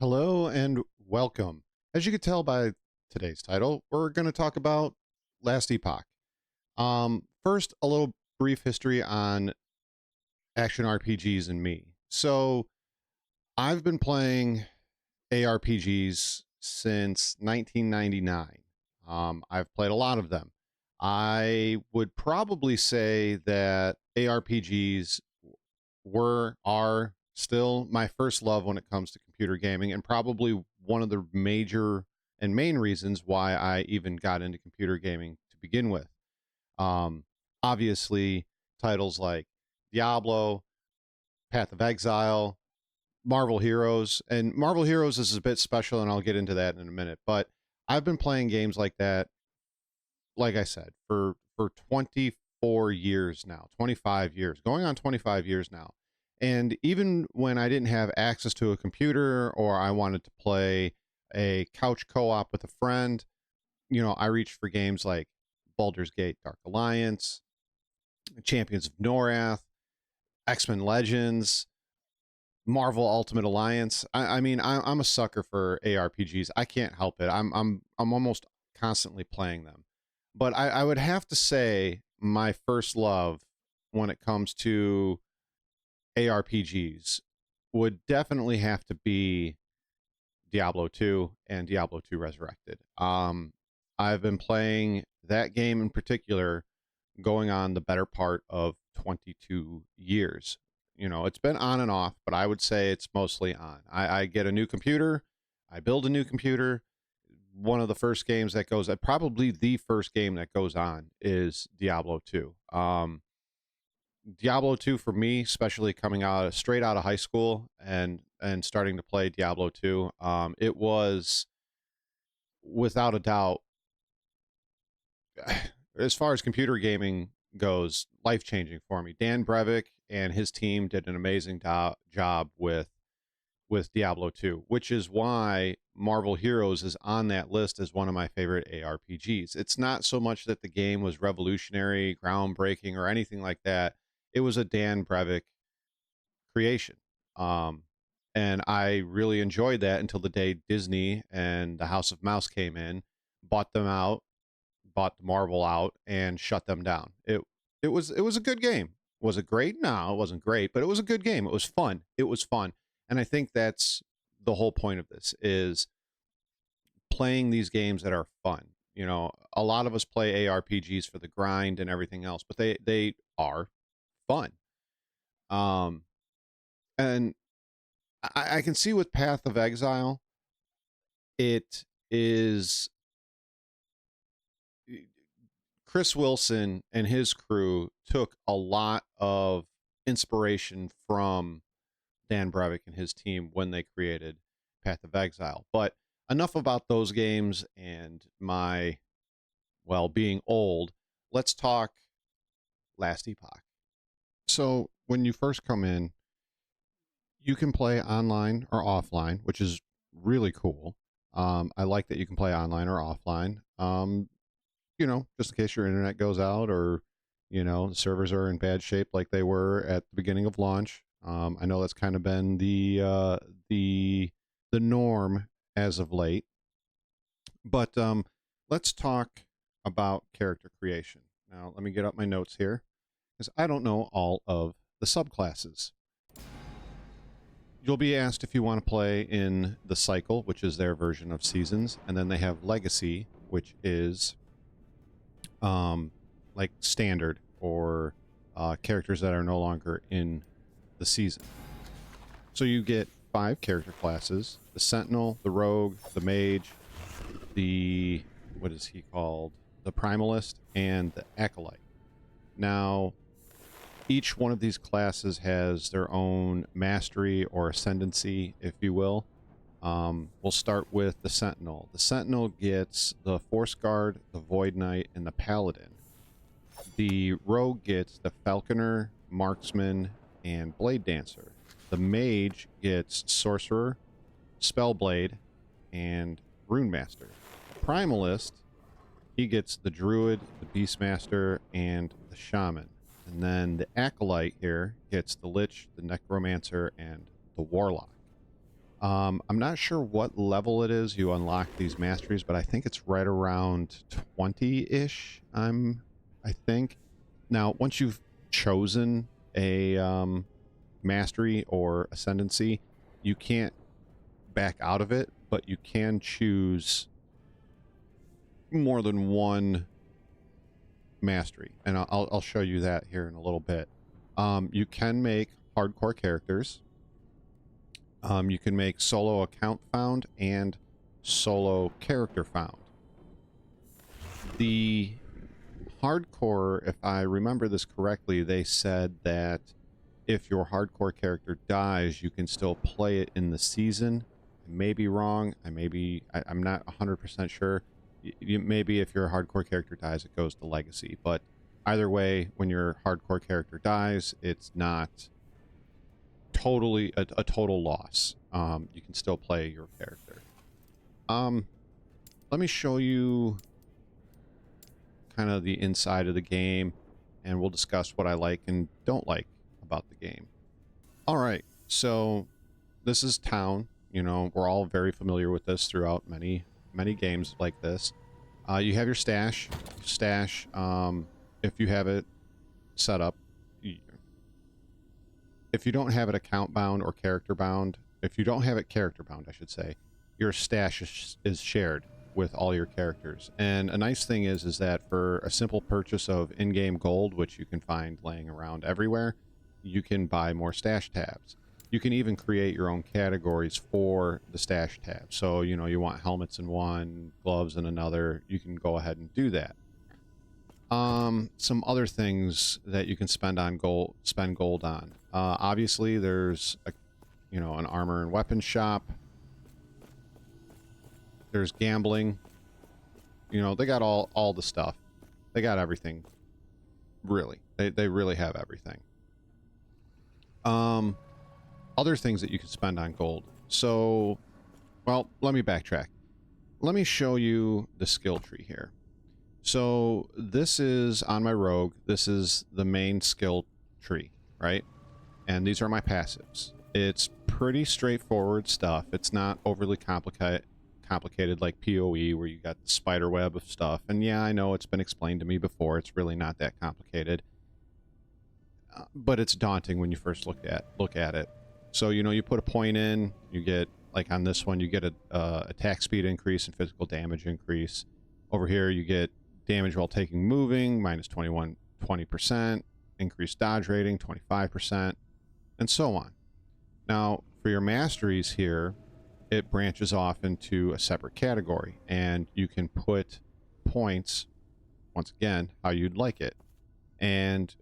Hello and welcome. As you can tell by today's title, we're going to talk about Last Epoch. First, a little brief history on action RPGs and me. So, I've been playing ARPGs since 1999. I've played a lot of them. I would probably say that ARPGs are still my first love when it comes to computer gaming, and probably one of the major and main reasons why I even got into computer gaming to begin with. Um, Obviously, titles like Diablo, Path of Exile, Marvel Heroes, and Marvel Heroes is a bit special, and I'll get into that in a minute. But I've been playing games like that, like I said, for 24 years now, 25 years, going on 25 years now. And even when I didn't have access to a computer or I wanted to play a couch co-op with a friend, I reached for games like Baldur's Gate Dark Alliance, Champions of Norath, X-Men Legends, Marvel Ultimate Alliance. I'm a sucker for ARPGs. I can't help it. I'm almost constantly playing them. But I would have to say my first love when it comes to ARPGs would definitely have to be Diablo 2 and Diablo 2 Resurrected. I've been playing that game in particular going on the better part of 22 years. It's been on and off, but I would say it's mostly on. I get a new computer, I build a new computer. One of the first games that goes, probably the first game that goes on is Diablo 2. Diablo 2 for me, especially coming out straight out of high school and starting to play Diablo 2, it was without a doubt, as far as computer gaming goes, life changing for me. Dan Breivik and his team did an amazing job with Diablo 2, which is why Marvel Heroes is on that list as one of my favorite ARPGs. It's not so much that the game was revolutionary, groundbreaking, or anything like that. It was a Dan Breivik creation. Um, and I really enjoyed that until the day Disney and the House of Mouse came in, bought them out, bought Marvel out, and shut them down. It was a good game. Was it great? No, it wasn't great, but it was a good game. It was fun. It was fun. And I think that's the whole point of this is playing these games that are fun. A lot of us play ARPGs for the grind and everything else, but they are fun. Um, and I can see with Path of Exile, it is Chris Wilson and his crew took a lot of inspiration from Dan Breivik and his team when they created Path of Exile. But enough about those games and my, well, being old. Let's talk Last Epoch. So when you first come in, you can play online or offline, which is really cool. I like that you can play online or offline. Just in case your internet goes out or, the servers are in bad shape like they were at the beginning of launch. I know that's kind of been the norm as of late. But let's talk about character creation. Now, let me get up my notes here because I don't know all of the subclasses. You'll be asked if you want to play in the cycle, which is their version of seasons, and then they have legacy, which is like standard or characters that are no longer in the season. So you get 5 character classes: the Sentinel, the Rogue, the Mage, the, what is he called? The Primalist, and the Acolyte. Now, each one of these classes has their own mastery or ascendancy, if you will. We'll start with the Sentinel. The Sentinel gets the Force Guard, the Void Knight, and the Paladin. The Rogue gets the Falconer, Marksman, and Blade Dancer. The Mage gets Sorcerer, Spellblade, and Rune Master. The Primalist, he gets the Druid, the Beastmaster, and the Shaman. And then the Acolyte here gets the Lich, the Necromancer, and the Warlock. I'm not sure what level it is you unlock these masteries, but I think it's right around 20-ish. I think. Now, once you've chosen a mastery or ascendancy, you can't back out of it, but you can choose more than one mastery, and I'll show you that here in a little bit. You can make hardcore characters. You can make solo account found and solo character found. The hardcore, if I remember this correctly, they said that if your hardcore character dies, you can still play it in the season. I may be wrong. I'm not 100% sure. Maybe if your hardcore character dies, it goes to legacy. But either way, when your hardcore character dies, it's not totally a total loss. You can still play your character. Let me show you kind of the inside of the game, and we'll discuss what I like and don't like about the game. All right, so this is town. You know, we're all very familiar with this throughout many games like this. You have your stash. If you have it set up. If you don't have it account bound or character bound, if you don't have it character bound, I should say, your stash is shared with all your characters. And a nice thing is that for a simple purchase of in-game gold, which you can find laying around everywhere, you can buy more stash tabs. You can even create your own categories for the stash tab. So, you know, you want helmets in one, gloves in another, you can go ahead and do that. Some other things that you can spend gold on. Obviously, there's an armor and weapons shop. There's gambling. You know, they got all the stuff. They got everything. Really, they really have everything. Other things that you can spend on gold. So, well, let me backtrack. Let me show you the skill tree here. So this is on my rogue. This is the main skill tree, right? And these are my passives. It's pretty straightforward stuff. It's not overly complicated like PoE, where you got the spider web of stuff. And yeah, I know it's been explained to me before. It's really not that complicated, but it's daunting when you first look at it. So, you know, you put a point in, you get, like on this one, you get a attack speed increase and physical damage increase. Over here, you get damage while taking moving, minus 20%, increased dodge rating, 25%, and so on. Now, for your masteries here, it branches off into a separate category, and you can put points, once again, how you'd like it. And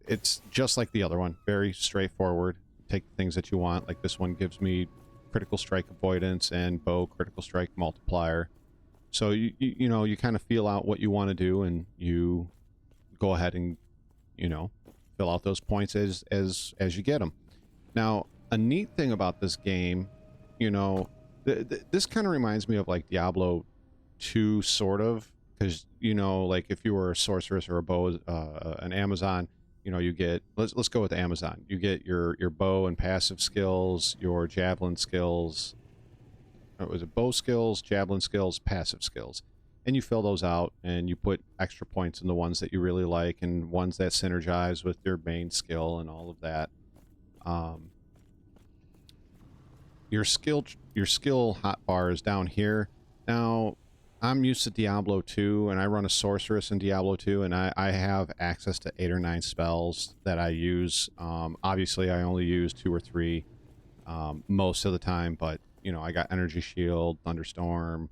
it's just like the other one, very straightforward. Take the things that you want, like this one gives me critical strike avoidance and bow critical strike multiplier. So you know, you kind of feel out what you want to do, and you go ahead and, you know, fill out those points as you get them. Now, a neat thing about this game, you know, this kind of reminds me of like Diablo 2, sort of, because, you know, like if you were a sorceress or a bow, an Amazon, you know, you get, let's go with Amazon. You get your bow and passive skills, your javelin skills. It was bow skills, javelin skills, passive skills, and you fill those out, and you put extra points in the ones that you really like and ones that synergize with your main skill and all of that. Your skill hotbar is down here. Now, I'm used to Diablo 2, and I run a sorceress in Diablo 2, and I have access to 8 or 9 spells that I use. Obviously, I only use 2 or 3 most of the time, but you know, I got energy shield, thunderstorm,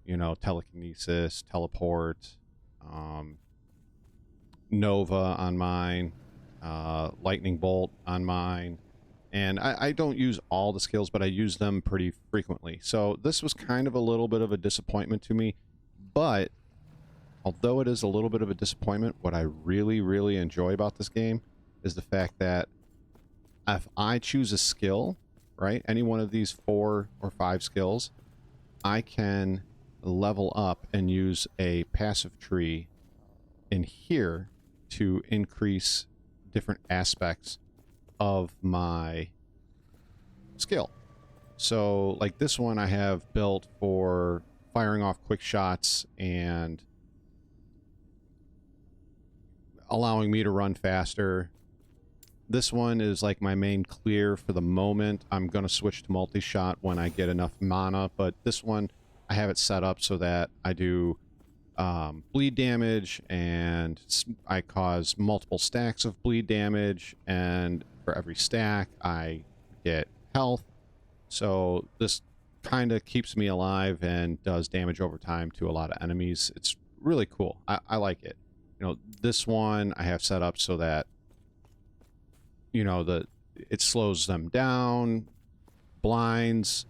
you know, telekinesis, teleport, nova on mine, lightning bolt on mine, and I don't use all the skills, but I use them pretty frequently. So this was kind of a little bit of a disappointment to me, but although it is a little bit of a disappointment, what I really enjoy about this game is the fact that if I choose a skill, right, any one of these 4 or 5 skills, I can level up and use a passive tree in here to increase different aspects of my skill. So like this one I have built for firing off quick shots and allowing me to run faster. This one is like my main clear for the moment. I'm going to switch to multi-shot when I get enough mana, but this one I have it set up so that I do bleed damage, and I cause multiple stacks of bleed damage, and for every stack I get health. So this kind of keeps me alive and does damage over time to a lot of enemies. It's really cool. I like it. You know, this one I have set up so that, you know, it slows them down, blinds,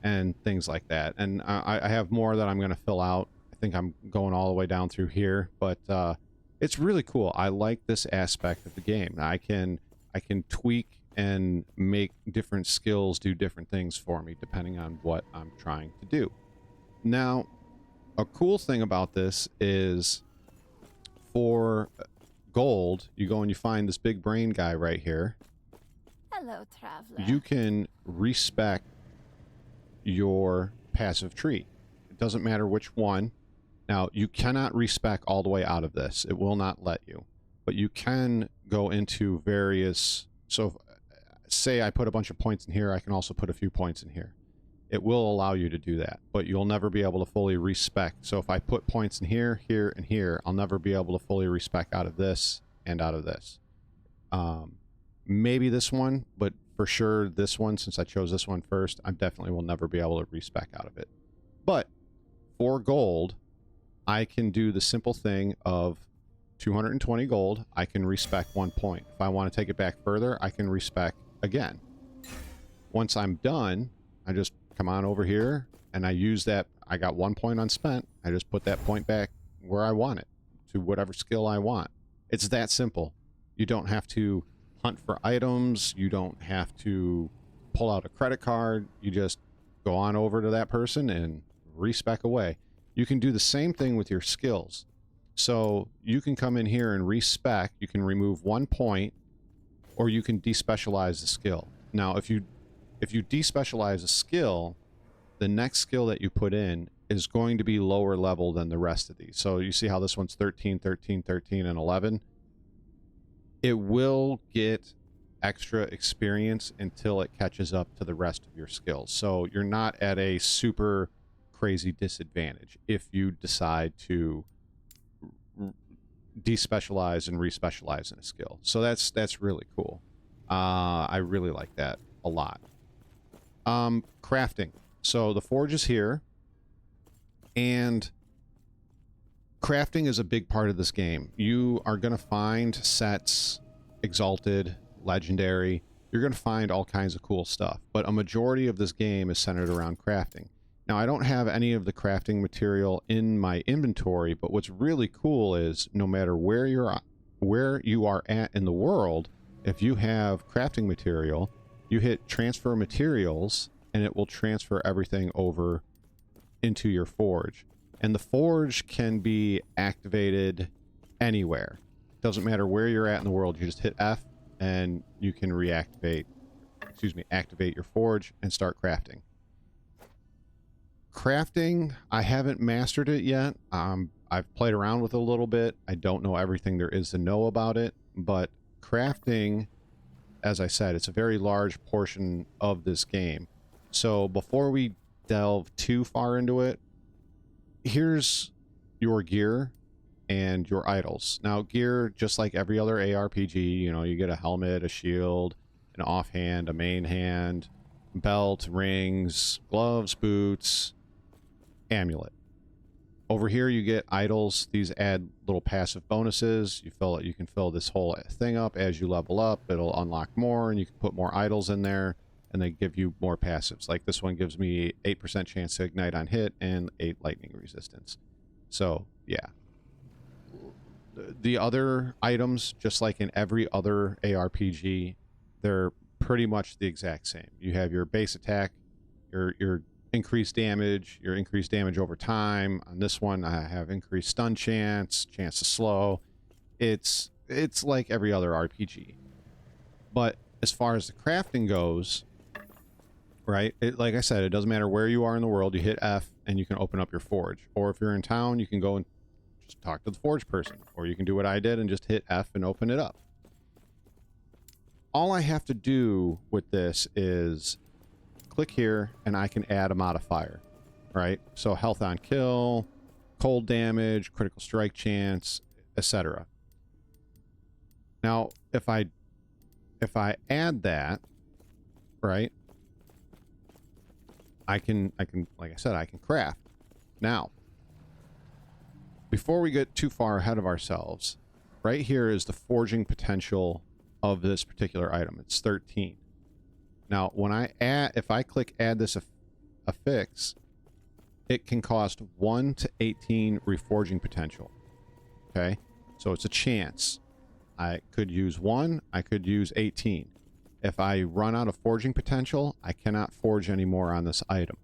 and things like that. And I have more that I'm going to fill out. I think I'm going all the way down through here, but it's really cool. I like this aspect of the game. I can tweak and make different skills do different things for me depending on what I'm trying to do. Now, a cool thing about this is for gold, you go and you find this big brain guy right here. Hello, traveler. You can respec your passive tree. It doesn't matter which one. Now, you cannot respec all the way out of this. It will not let you. But you can go into various... So, say I put a bunch of points in here, I can also put a few points in here. It will allow you to do that, but you'll never be able to fully respec. So if I put points in here, here, and here, I'll never be able to fully respec out of this and out of this. Maybe this one, but for sure this one, since I chose this one first, I definitely will never be able to respec out of it. But for gold, I can do the simple thing of 220 gold, I can respec 1 point. If I want to take it back further, I can respec again. Once I'm done, I just come on over here and I use that. I got 1 point unspent. I just put that point back where I want it, to whatever skill I want. It's that simple. You don't have to hunt for items. You don't have to pull out a credit card. You just go on over to that person and respec away. You can do the same thing with your skills. So you can come in here and respec. You can remove 1 point, or you can despecialize the skill. Now, if you despecialize a skill, the next skill that you put in is going to be lower level than the rest of these. So you see how this one's 13, 13, 13, and 11? It will get extra experience until it catches up to the rest of your skills. So you're not at a super crazy disadvantage if you decide to despecialize and respecialize in a skill. So that's really cool. I really like that a lot. Crafting. So the forge is here, and crafting is a big part of this game. You are going to find sets, exalted, legendary. You're going to find all kinds of cool stuff, but a majority of this game is centered around crafting. Now, I don't have any of the crafting material in my inventory, but what's really cool is no matter where you are at in the world, if you have crafting material, you hit transfer materials and it will transfer everything over into your forge. And the forge can be activated anywhere. Doesn't matter where you're at in the world. You just hit F and you can activate your forge and start crafting. Crafting, I haven't mastered it yet. I've played around with it a little bit. I don't know everything there is to know about it, but crafting, as I said, it's a very large portion of this game. So before we delve too far into it, here's your gear and your items. Now, gear, just like every other ARPG, you know, you get a helmet, a shield, an offhand, a main hand, belt, rings, gloves, boots, amulet. Over here you get idols. These add little passive bonuses. You can fill this whole thing up as you level up. It'll unlock more, and you can put more idols in there, and they give you more passives. Like this one gives me 8% chance to ignite on hit and 8 lightning resistance. So yeah, the other items, just like in every other ARPG, they're pretty much the exact same. You have your base attack, your increased damage, your increased damage over time. On this one, I have increased stun chance to slow. It's like every other RPG. But as far as the crafting goes, right? Like I said, it doesn't matter where you are in the world. You hit F and you can open up your forge. Or if you're in town, you can go and just talk to the forge person. Or you can do what I did and just hit F and open it up. All I have to do with this is click here and I can add a modifier, right? So health on kill, cold damage, critical strike chance, etc. Now, if I add that, right, I can, like I said, I can craft. Now, before we get too far ahead of ourselves, right here is the forging potential of this particular item. It's 13. Now, when if I click add this affix, it can cost 1 to 18 reforging potential. Okay, so it's a chance. I could use 1, I could use 18. If I run out of forging potential, I cannot forge anymore on this item.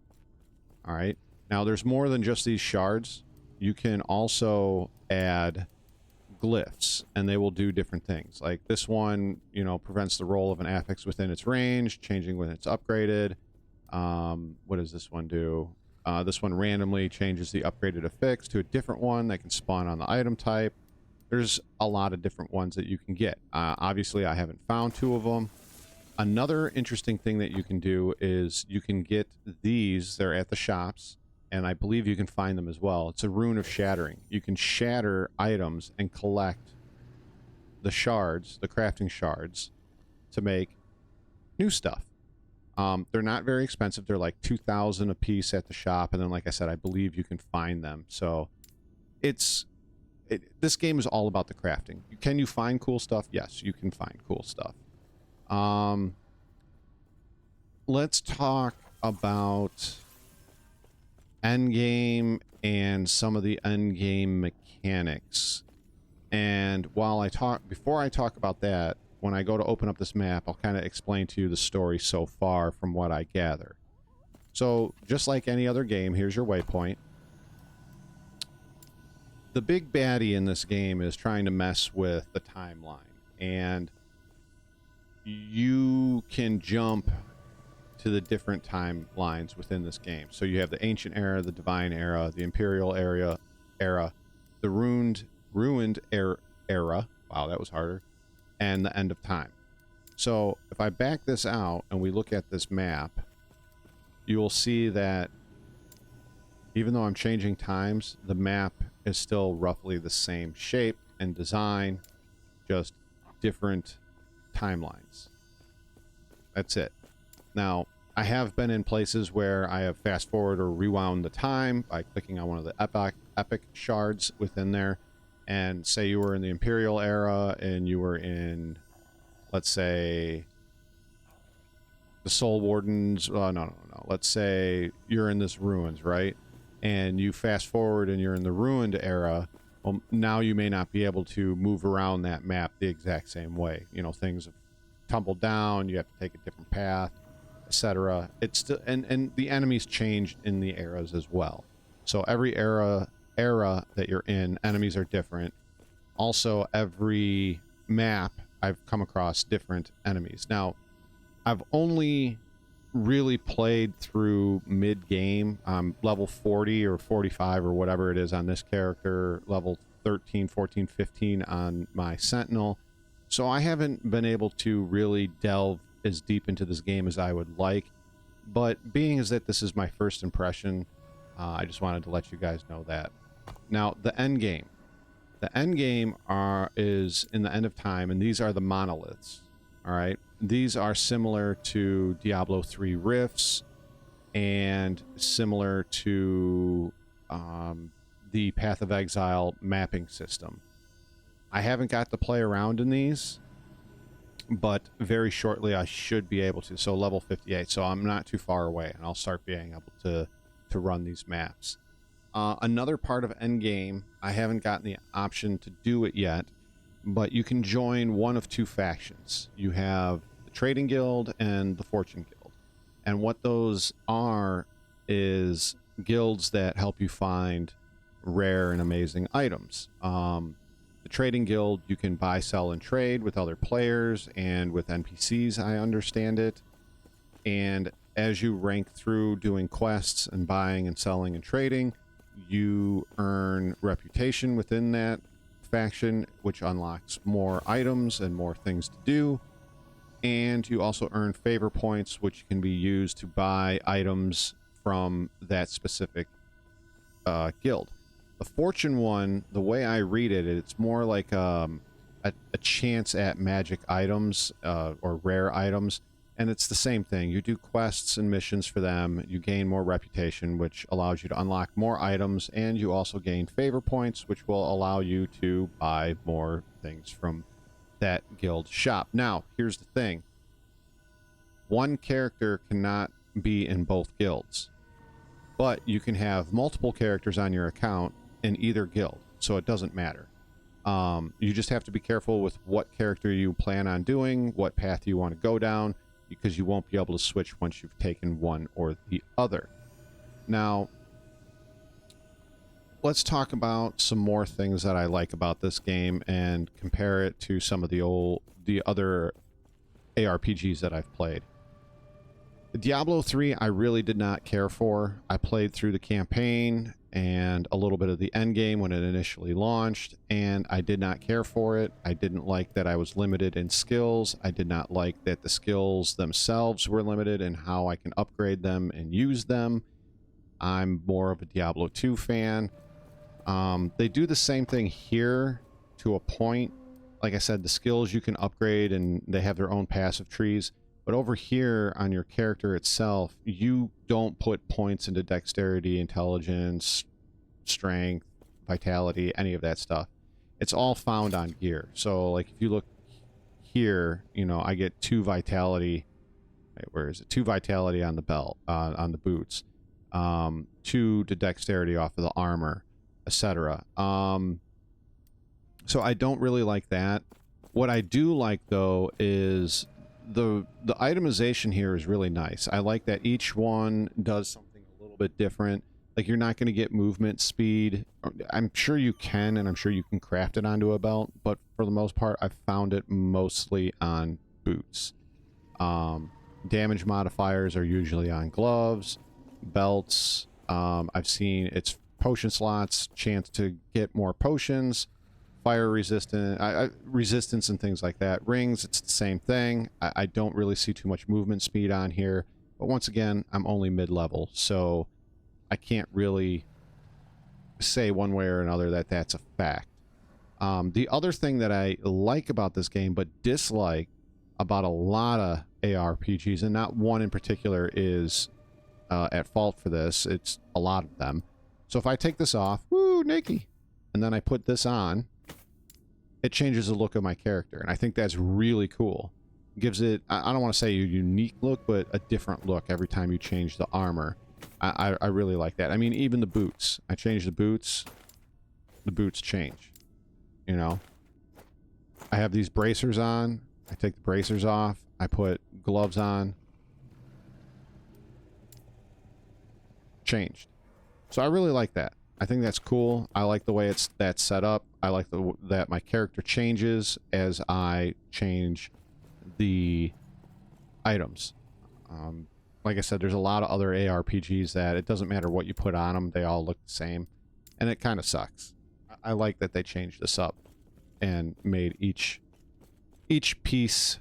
All right. Now, there's more than just these shards. You can also add glyphs, and they will do different things. Like this one, you know, prevents the roll of an affix within its range, changing when it's upgraded. What does this one do? This one randomly changes the upgraded affix to a different one that can spawn on the item type. There's a lot of different ones that you can get. Obviously, I haven't found 2 of them. Another interesting thing that you can do is you can get these. They're at the shops, and I believe you can find them as well. It's a rune of shattering. You can shatter items and collect the shards, the crafting shards, to make new stuff. They're not very expensive. They're like 2,000 a piece at the shop, and then, like I said, I believe you can find them. So this game is all about the crafting. Can you find cool stuff? Yes, you can find cool stuff. Let's talk about endgame and some of the endgame mechanics. And before I talk about that, when I go to open up this map, I'll kind of explain to you the story so far from what I gather. So, just like any other game, here's your waypoint. The big baddie in this game is trying to mess with the timeline. And you can jump to the different timelines within this game. So you have the ancient era, the divine era, the imperial era, the ruined era. Wow, that was harder. And the end of time. So if I back this out and we look at this map, you will see that even though I'm changing times, the map is still roughly the same shape and design, just different timelines. That's it. Now, I have been in places where I have fast forward or rewound the time by clicking on one of the epic shards within there. And say you were in the Imperial era and you were in, let's say, the Soul Wardens. No. Let's say you're in this ruins, right? And you fast forward and you're in the ruined era. Well, now you may not be able to move around that map the exact same way. You know, things have tumbled down. You have to take a different path, etc. It's still, and the enemies changed in the eras as well. So every era that you're in, enemies are different. Also, every map I've come across different enemies. Now, I've only really played through mid-game. Level 40 or 45 or whatever it is on this character, level 13, 14, 15 on my Sentinel. So I haven't been able to really delve as deep into this game as I would like. But being as that this is my first impression, I just wanted to let you guys know that. Now, the end game. The end game is in the end of time, and these are the monoliths. All right. These are similar to Diablo 3 Rifts and similar to the Path of Exile mapping system. I haven't got to play around in these, but very shortly I should be able to. So level 58, so I'm not too far away, and I'll start being able to run these maps. Another part of Endgame, I haven't gotten the option to do it yet, but you can join one of 2 factions. You have the Trading Guild and the Fortune Guild. And what those are is guilds that help you find rare and amazing items. The Trading Guild, you can buy, sell, and trade with other players and with NPCs, I understand it. And as you rank through doing quests and buying and selling and trading, you earn reputation within that faction, which unlocks more items and more things to do. And you also earn favor points, which can be used to buy items from that specific guild. The fortune one, the way I read it, it's more like a chance at magic items or rare items, and it's the same thing. You do quests and missions for them, you gain more reputation, which allows you to unlock more items, and you also gain favor points, which will allow you to buy more things from that guild shop. Now, here's the thing. One character cannot be in both guilds, but you can have multiple characters on your account in either guild, so it doesn't matter. You just have to be careful with what character you plan on doing, what path you want to go down, because you won't be able to switch once you've taken one or the other. Now, let's talk about some more things that I like about this game and compare it to some of the other ARPGs that I've played. Diablo 3 I really did not care for. I played through the campaign and a little bit of the endgame when it initially launched, and I did not care for it. I didn't like that I was limited in skills. I did not like that the skills themselves were limited in how I can upgrade them and use them. I'm more of a Diablo 2 fan. They do the same thing here to a point. Like I said, the skills you can upgrade and they have their own passive trees. But over here on your character itself, you don't put points into dexterity, intelligence, strength, vitality, any of that stuff. It's all found on gear. So like if you look here, you know, I get 2 vitality. Wait, where is it? 2 vitality on the belt, on the boots. 2 to dexterity off of the armor, etc. So I don't really like that. What I do like though is the itemization here is really nice. I like that each one does something a little bit different. Like you're not going to get movement speed. I'm sure you can, and I'm sure you can craft it onto a belt, but for the most part, I've found it mostly on boots. Damage modifiers are usually on gloves, belts. I've seen it's potion slots, chance to get more potions, fire resistance and things like that. Rings, it's the same thing. I don't really see too much movement speed on here, but once again, I'm only mid-level, so I can't really say one way or another that that's a fact. The other thing that I like about this game, but dislike about a lot of ARPGs, and not one in particular is at fault for this, it's a lot of them. So if I take this off, woo, naked, and then I put this on, it changes the look of my character, and I think that's really cool. It gives it, I don't want to say a unique look, but a different look every time you change the armor. I really like that. I mean, even the boots. I change the boots change. You know? I have these bracers on. I take the bracers off. I put gloves on. Changed. So I really like that. I think that's cool. I like the way that's set up. I like that my character changes as I change the items. Like I said, there's a lot of other ARPGs that it doesn't matter what you put on them, they all look the same, and it kind of sucks. I like that they changed this up and made each piece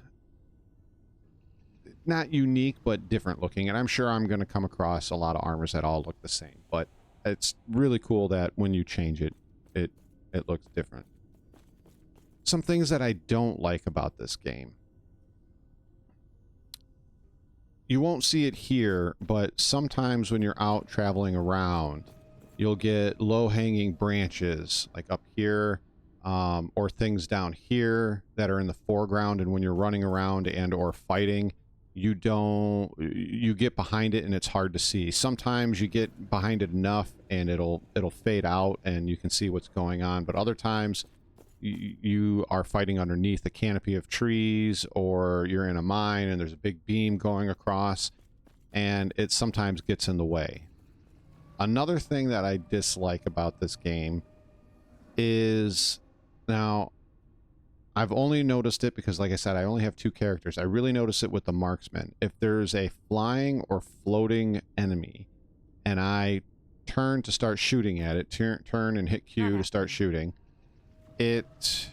not unique but different looking, and I'm sure I'm going to come across a lot of armors that all look the same, but it's really cool that when you change it, it looks different. Some things that I don't like about this game. You won't see it here, but sometimes when you're out traveling around, you'll get low-hanging branches, like up here, or things down here that are in the foreground, and when you're running around and or fighting, you get behind it and it's hard to see. Sometimes you get behind it enough and it'll fade out and you can see what's going on, but other times you are fighting underneath a canopy of trees, or you're in a mine and there's a big beam going across, and it sometimes gets in the way. Another thing that I dislike about this game is, now I've only noticed it because, like I said, I only have 2 characters. I really notice it with the marksman. If there's a flying or floating enemy and I turn to start shooting at it, turn and hit Q to start shooting, it,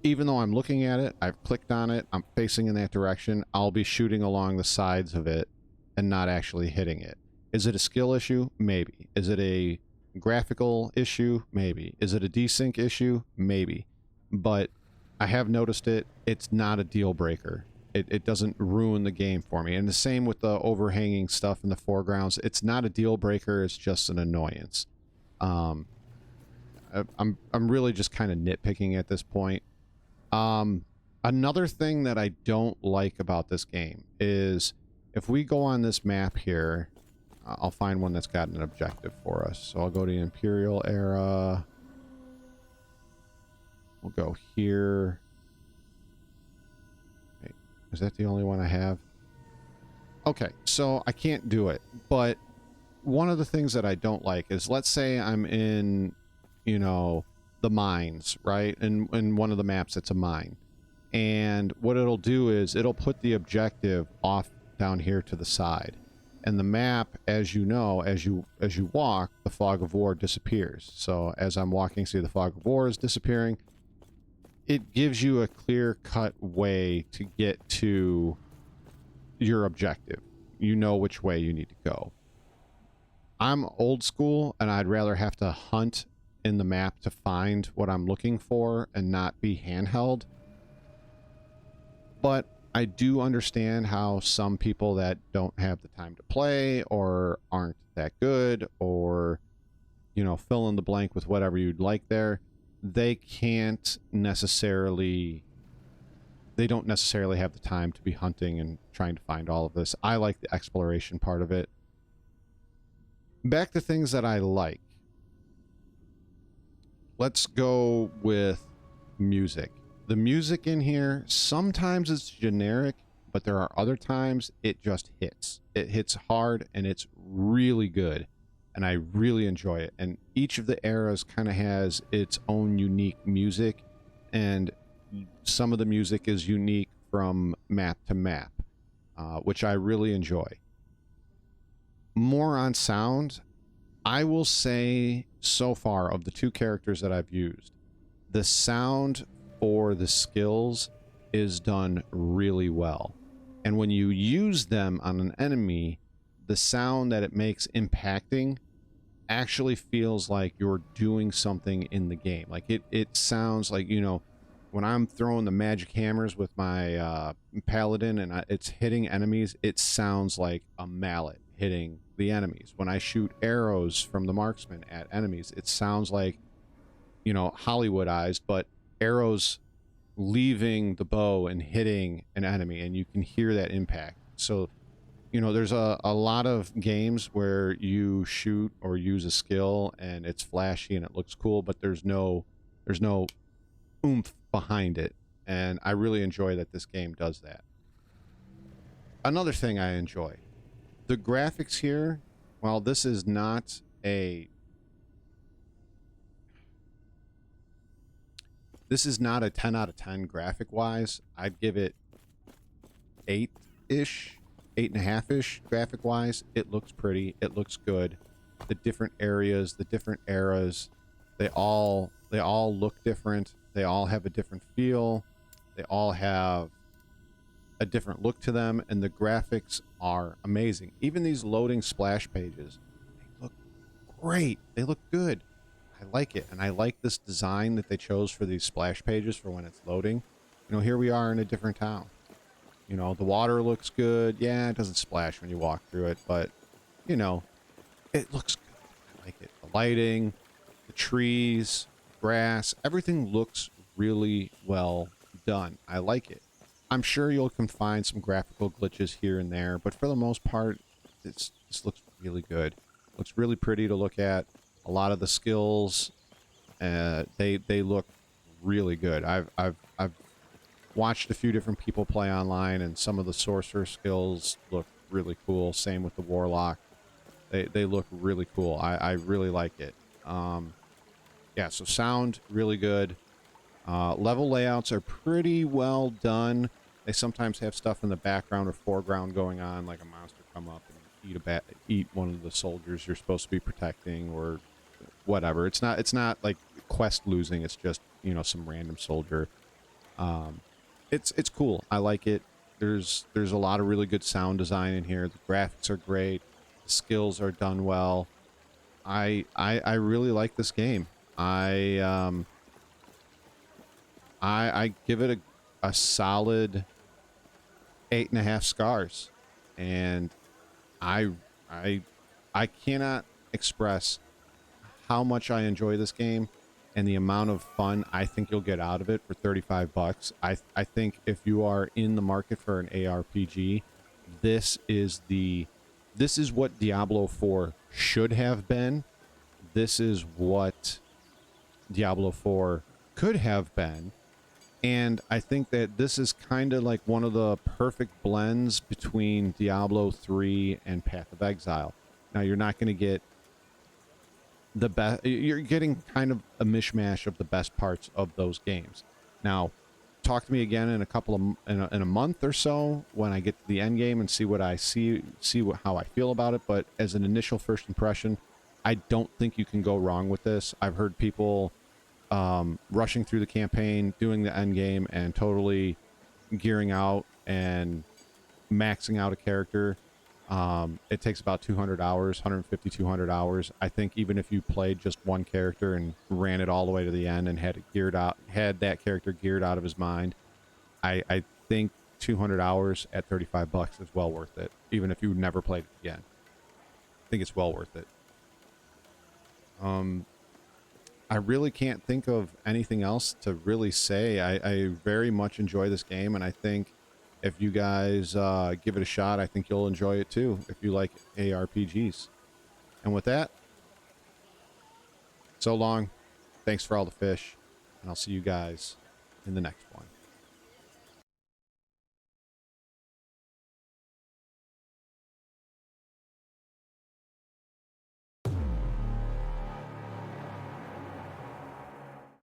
even though I'm looking at it, I've clicked on it, I'm facing in that direction, I'll be shooting along the sides of it and not actually hitting it. Is it a skill issue? Maybe. Is it a graphical issue? Maybe. Is it a desync issue? Maybe. But I have noticed it. It's not a deal breaker. It doesn't ruin the game for me. And the same with the overhanging stuff in the foregrounds. It's not a deal breaker. It's just an annoyance. I'm really just kind of nitpicking at this point. Another thing that I don't like about this game is if we go on this map here, I'll find one that's got an objective for us. So I'll go to the Imperial era. We'll go here. Wait, is that the only one I have? Okay, so I can't do it. But one of the things that I don't like is, let's say I'm in, you know, the mines, right? And in one of the maps, it's a mine. And what it'll do is it'll put the objective off down here to the side. And the map, as you know, as you walk, the fog of war disappears. So as I'm walking, see the fog of war is disappearing. It gives you a clear-cut way to get to your objective. You know which way you need to go. I'm old school, and I'd rather have to hunt in the map to find what I'm looking for and not be handheld. But I do understand how some people that don't have the time to play or aren't that good, or, you know, fill in the blank with whatever you'd like there, they don't necessarily have the time to be hunting and trying to find all of this. I like the exploration part of it. Back to things that I like. Let's go with music. The music in here, sometimes it's generic, but there are other times it just hits. It hits hard, and it's really good, and I really enjoy it. And each of the eras kind of has its own unique music, and some of the music is unique from map to map, which I really enjoy. More on sound, I will say so far, of the 2 characters that I've used, the sound for the skills is done really well. And when you use them on an enemy, the sound that it makes impacting actually feels like you're doing something in the game. Like it sounds like, you know, when I'm throwing the magic hammers with my paladin and it's hitting enemies, it sounds like a mallet hitting the enemies. When I shoot arrows from the marksman at enemies, it sounds like, you know, Hollywoodized, but arrows leaving the bow and hitting an enemy, and you can hear that impact. So, you know, there's a lot of games where you shoot or use a skill and it's flashy and it looks cool, but there's no oomph behind it, and I really enjoy that this game does that. Another thing I enjoy, the graphics here. While this is not a 10 out of 10 graphic wise, I'd give it 8-ish, 8.5-ish graphic wise. It looks pretty, it looks good. The different areas, the different eras, they all look different. They all have a different feel. They all have a different look to them, and the graphics are amazing. Even these loading splash pages, they look great. They look good. I like it, and I like this design that they chose for these splash pages for when it's loading. You know, here we are in a different town. You know, the water looks good. Yeah, it doesn't splash when you walk through it, but, you know, it looks good. I like it. The lighting, the trees, grass, everything looks really well done. I like it. I'm sure you can find some graphical glitches here and there, but for the most part, this looks really good. It looks really pretty to look at. A lot of the skills, they look really good. I've watched a few different people play online, and some of the sorcerer skills look really cool. Same with the warlock. They look really cool. I really like it. Yeah, so sound really good. Level layouts are pretty well done. They sometimes have stuff in the background or foreground going on, like a monster come up and eat one of the soldiers you're supposed to be protecting, or whatever. It's not like quest losing. It's just, you know, some random soldier. Um, it's cool. I like it. There's a lot of really good sound design in here. The graphics are great. The skills are done well. I really like this game. I give it a solid 8.5 scars, and I I I cannot express how much I enjoy this game and the amount of fun I think you'll get out of it for 35 bucks. I think if you are in the market for an ARPG, this is what Diablo 4 should have been. This is what Diablo 4 could have been. And I think that this is kind of like one of the perfect blends between Diablo 3 and Path of Exile. Now, you're not going to get the best. You're getting kind of a mishmash of the best parts of those games. Now, talk to me again in a couple of in a month or so when I get to the end game and see what I how I feel about it. But as an initial first impression, I don't think you can go wrong with this. I've heard people rushing through the campaign, doing the end game, and totally gearing out and maxing out a character. It takes about 200 hours, 150, 200 hours. I think even if you played just one character and ran it all the way to the end and had it geared out, had that character geared out of his mind, I think 200 hours at 35 bucks is well worth it. Even if you never played it again, I think it's well worth it. I really can't think of anything else to really say. I very much enjoy this game, and I think if you guys give it a shot, I think you'll enjoy it too, if you like ARPGs. And with that, so long. Thanks for all the fish, and I'll see you guys in the next one.